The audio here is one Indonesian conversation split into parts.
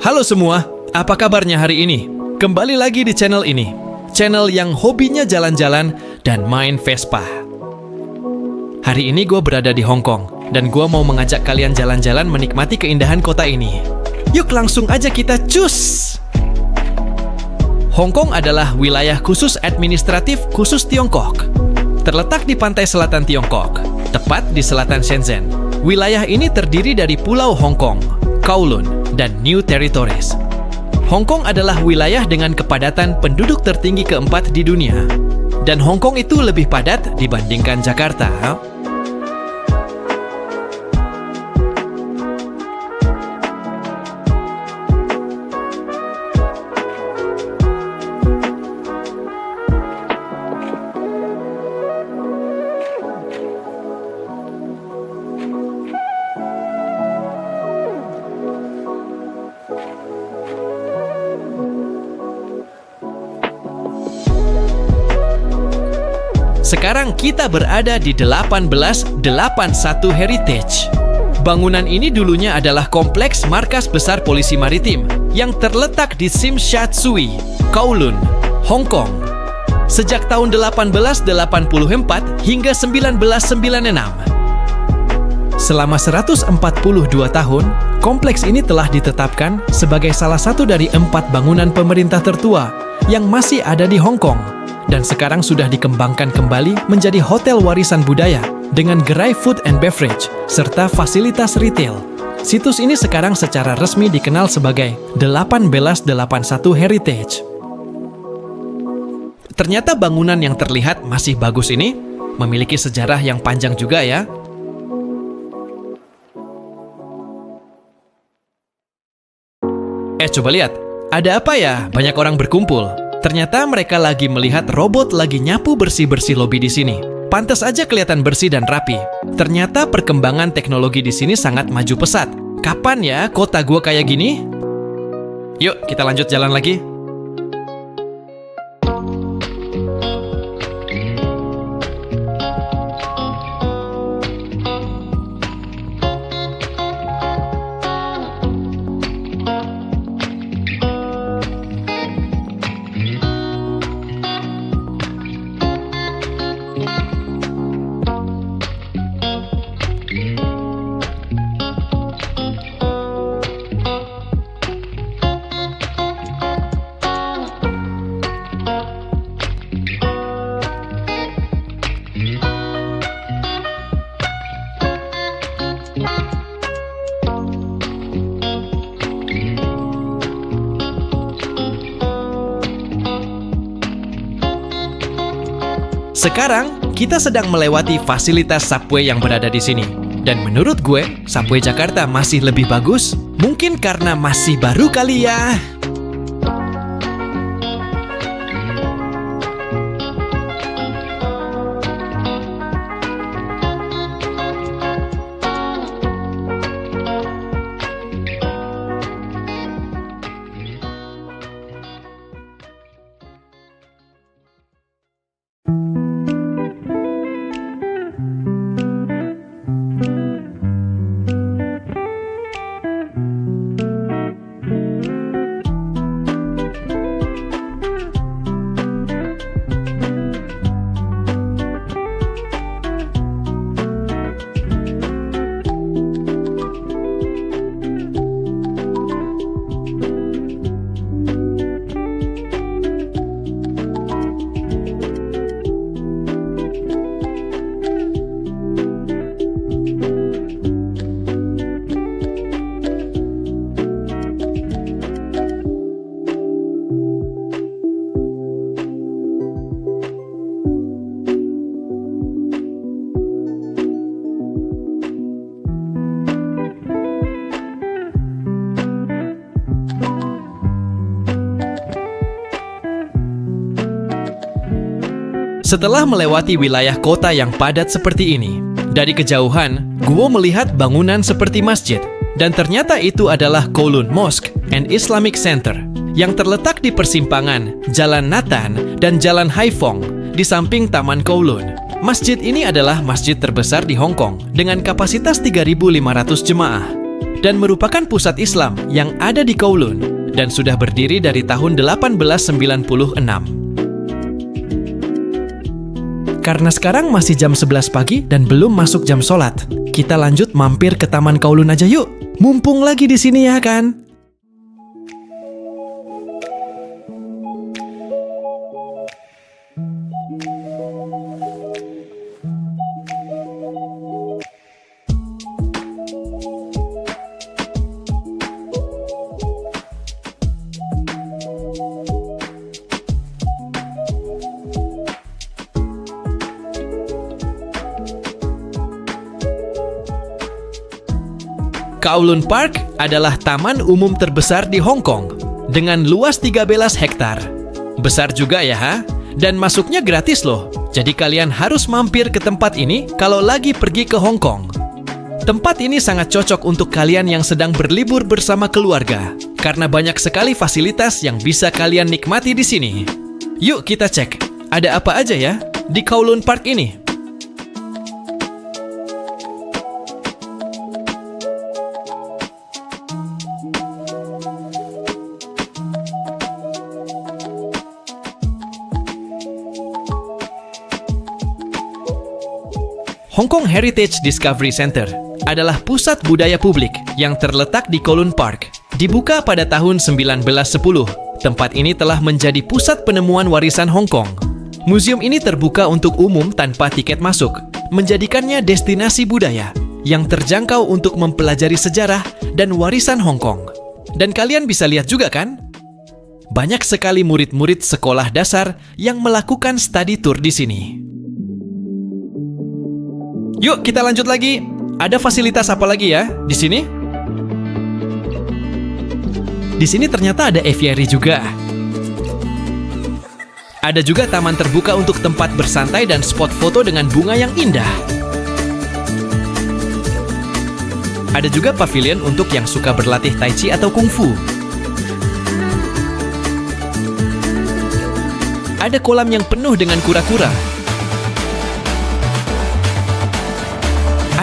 Halo semua, apa kabarnya hari ini? Kembali lagi di channel ini. Channel yang hobinya jalan-jalan dan main Vespa. Hari ini gue berada di Hong Kong, dan gue mau mengajak kalian jalan-jalan menikmati keindahan kota ini. Yuk langsung aja kita cus! Hong Kong adalah wilayah khusus administratif khusus Tiongkok. Terletak di pantai selatan Tiongkok, tepat di selatan Shenzhen. Wilayah ini terdiri dari Pulau Hong Kong, Kowloon, dan New Territories. Hong Kong adalah wilayah dengan kepadatan penduduk tertinggi keempat di dunia. Dan Hong Kong itu lebih padat dibandingkan Jakarta. Sekarang kita berada di 1881 Heritage. Bangunan ini dulunya adalah kompleks markas besar polisi maritim yang terletak di Tsim Sha Tsui, Kowloon, Hong Kong. Sejak tahun 1884 hingga 1996. Selama 142 tahun, kompleks ini telah ditetapkan sebagai salah satu dari 4 bangunan pemerintah tertua yang masih ada di Hong Kong. Dan sekarang sudah dikembangkan kembali menjadi hotel warisan budaya dengan gerai food and beverage serta fasilitas retail. Situs ini sekarang secara resmi dikenal sebagai 1881 Heritage. Ternyata bangunan yang terlihat masih bagus ini memiliki sejarah yang panjang juga ya. Coba lihat, ada apa ya? Banyak orang berkumpul. Ternyata mereka lagi melihat robot lagi nyapu bersih-bersih lobi di sini. Pantas aja kelihatan bersih dan rapi. Ternyata perkembangan teknologi di sini sangat maju pesat. Kapan ya kota gua kayak gini? Yuk, kita lanjut jalan lagi. Sekarang, kita sedang melewati fasilitas subway yang berada di sini. Dan menurut gue, subway Jakarta masih lebih bagus. Mungkin karena masih baru kali ya. Setelah melewati wilayah kota yang padat seperti ini, dari kejauhan, gue melihat bangunan seperti masjid. Dan ternyata itu adalah Kowloon Mosque and Islamic Center yang terletak di persimpangan Jalan Nathan dan Jalan Haifong di samping Taman Kowloon. Masjid ini adalah masjid terbesar di Hong Kong dengan kapasitas 3.500 jemaah. dan merupakan pusat Islam yang ada di Kowloon dan sudah berdiri dari tahun 1896. Karena sekarang masih jam 11 pagi dan belum masuk jam sholat, kita lanjut mampir ke Taman Kowloon aja yuk. Mumpung lagi di sini ya kan? Kowloon Park adalah taman umum terbesar di Hong Kong dengan luas 13 hektar. Besar juga ya, ha? Dan masuknya gratis loh. Jadi kalian harus mampir ke tempat ini kalau lagi pergi ke Hong Kong. Tempat ini sangat cocok untuk kalian yang sedang berlibur bersama keluarga karena banyak sekali fasilitas yang bisa kalian nikmati di sini. Yuk kita cek, ada apa aja ya di Kowloon Park ini? Hong Kong Heritage Discovery Center adalah pusat budaya publik yang terletak di Kowloon Park. Dibuka pada tahun 1910, tempat ini telah menjadi pusat penemuan warisan Hong Kong. Museum ini terbuka untuk umum tanpa tiket masuk, menjadikannya destinasi budaya yang terjangkau untuk mempelajari sejarah dan warisan Hong Kong. Dan kalian bisa lihat juga kan? Banyak sekali murid-murid sekolah dasar yang melakukan study tour di sini. Yuk kita lanjut lagi. Ada fasilitas apa lagi ya di sini? Di sini ternyata ada aviary juga. Ada juga taman terbuka untuk tempat bersantai dan spot foto dengan bunga yang indah. Ada juga pavilion untuk yang suka berlatih tai chi atau kungfu. Ada kolam yang penuh dengan kura-kura.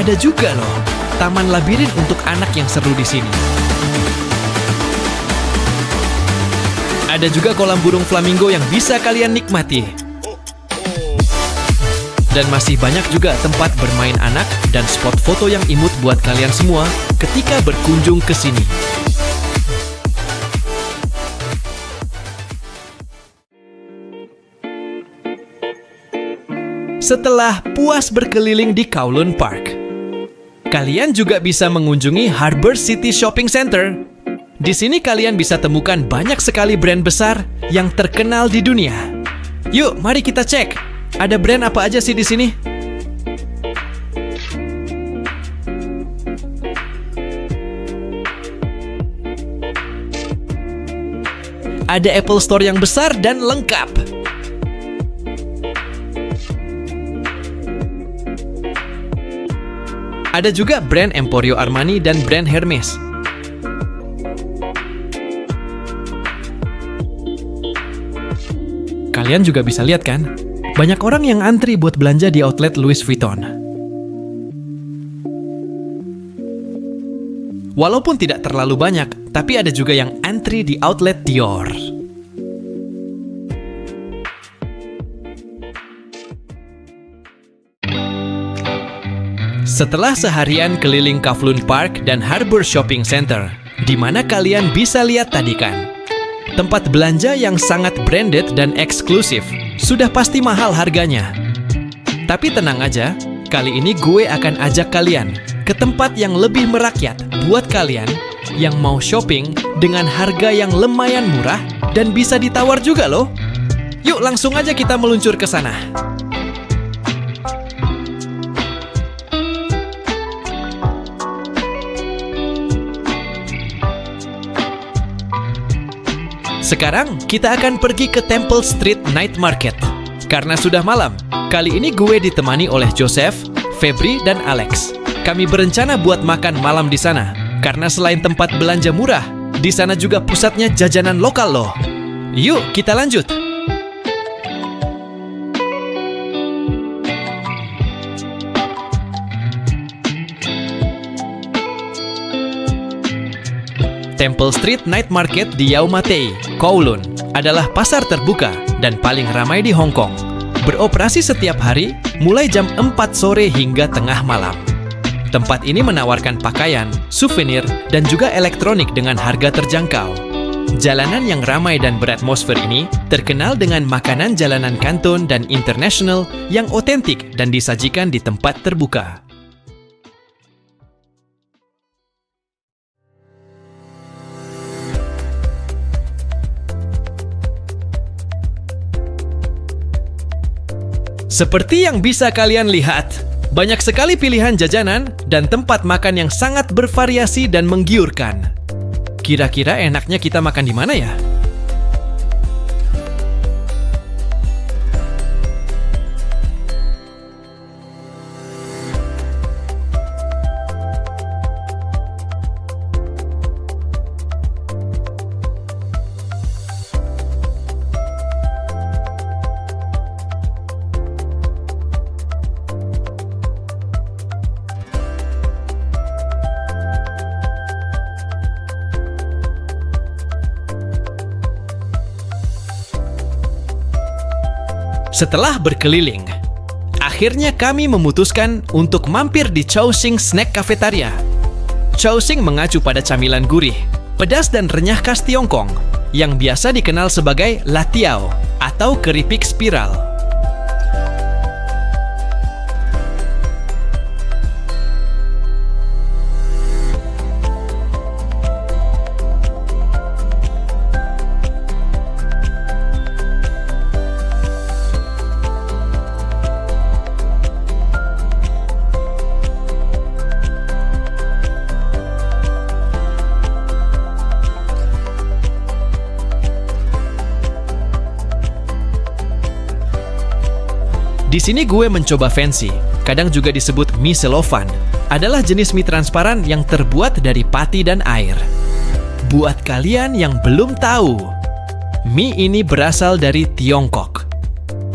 Ada juga loh, taman labirin untuk anak yang seru di sini. Ada juga kolam burung flamingo yang bisa kalian nikmati. Dan masih banyak juga tempat bermain anak dan spot foto yang imut buat kalian semua ketika berkunjung ke sini. Setelah puas berkeliling di Kowloon Park, kalian juga bisa mengunjungi Harbour City Shopping Center. Di sini kalian bisa temukan banyak sekali brand besar yang terkenal di dunia. Yuk, mari kita cek. Ada brand apa aja sih di sini? Ada Apple Store yang besar dan lengkap. Ada juga brand Emporio Armani dan brand Hermes. Kalian juga bisa lihat kan, banyak orang yang antri buat belanja di outlet Louis Vuitton. Walaupun tidak terlalu banyak, tapi ada juga yang antri di outlet Dior. Setelah seharian keliling Kowloon Park dan Harbour Shopping Center, di mana kalian bisa lihat tadi kan, tempat belanja yang sangat branded dan eksklusif, sudah pasti mahal harganya. Tapi tenang aja, kali ini gue akan ajak kalian ke tempat yang lebih merakyat buat kalian yang mau shopping dengan harga yang lumayan murah dan bisa ditawar juga loh. Yuk langsung aja kita meluncur ke sana. Sekarang kita akan pergi ke Temple Street Night Market. Karena sudah malam, kali ini gue ditemani oleh Joseph, Febri, dan Alex. Kami berencana buat makan malam di sana. Karena selain tempat belanja murah, di sana juga pusatnya jajanan lokal loh. Yuk kita lanjut. Temple Street Night Market di Yau Ma Tei, Kowloon, adalah pasar terbuka dan paling ramai di Hong Kong. Beroperasi setiap hari, mulai jam 4 sore hingga tengah malam. Tempat ini menawarkan pakaian, souvenir, dan juga elektronik dengan harga terjangkau. Jalanan yang ramai dan beratmosfer ini terkenal dengan makanan jalanan kanton dan internasional yang otentik dan disajikan di tempat terbuka. Seperti yang bisa kalian lihat, banyak sekali pilihan jajanan dan tempat makan yang sangat bervariasi dan menggiurkan. Kira-kira enaknya kita makan di mana ya? Setelah berkeliling, akhirnya kami memutuskan untuk mampir di Chowsing Snack Cafeteria. Chowsing mengacu pada camilan gurih, pedas dan renyah khas Tiongkok yang biasa dikenal sebagai latiao atau keripik spiral. Di sini gue mencoba fancy, kadang juga disebut mie cellophane, adalah jenis mie transparan yang terbuat dari pati dan air. Buat kalian yang belum tahu, mie ini berasal dari Tiongkok.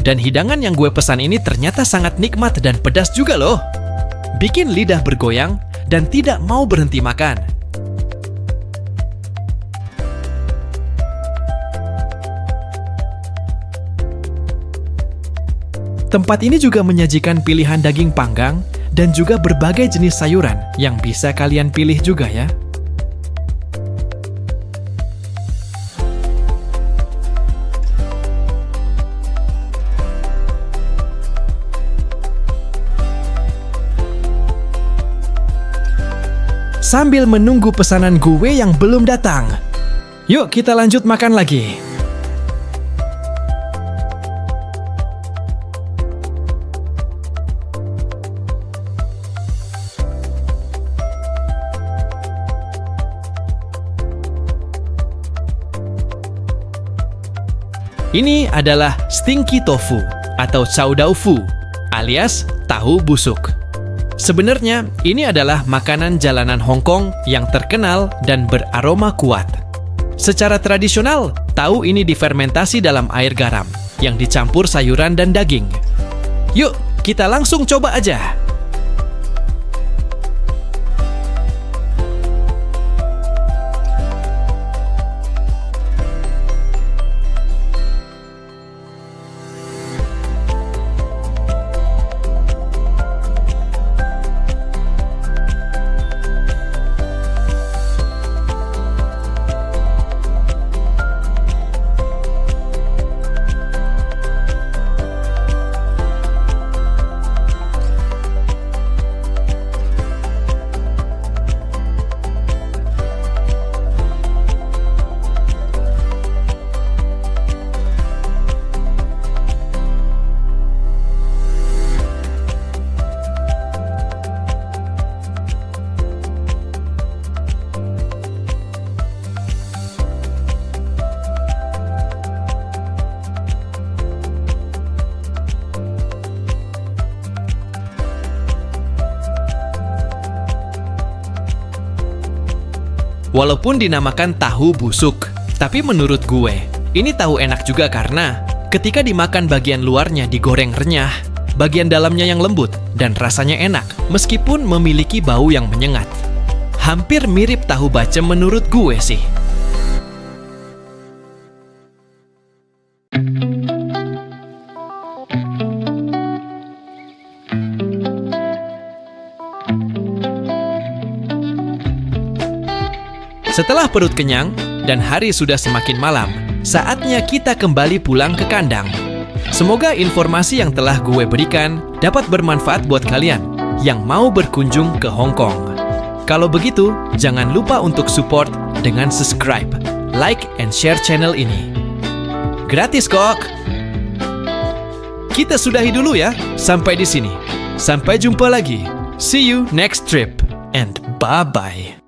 Dan hidangan yang gue pesan ini ternyata sangat nikmat dan pedas juga loh. Bikin lidah bergoyang dan tidak mau berhenti makan. Tempat ini juga menyajikan pilihan daging panggang dan juga berbagai jenis sayuran yang bisa kalian pilih juga ya. Sambil menunggu pesanan gue yang belum datang, yuk kita lanjut makan lagi. Ini adalah stinky tofu atau chow dao fu alias tahu busuk. Sebenarnya ini adalah makanan jalanan Hong Kong yang terkenal dan beraroma kuat. Secara tradisional, tahu ini difermentasi dalam air garam yang dicampur sayuran dan daging. Yuk, kita langsung coba aja. Walaupun dinamakan tahu busuk, tapi menurut gue, ini tahu enak juga karena ketika dimakan bagian luarnya digoreng renyah, bagian dalamnya yang lembut dan rasanya enak meskipun memiliki bau yang menyengat. Hampir mirip tahu bacem menurut gue sih. Setelah perut kenyang dan hari sudah semakin malam, saatnya kita kembali pulang ke kandang. Semoga informasi yang telah gue berikan dapat bermanfaat buat kalian yang mau berkunjung ke Hong Kong. Kalau begitu, jangan lupa untuk support dengan subscribe, like, and share channel ini. Gratis kok! Kita sudahi dulu ya, sampai di sini. Sampai jumpa lagi. See you next trip, and bye-bye.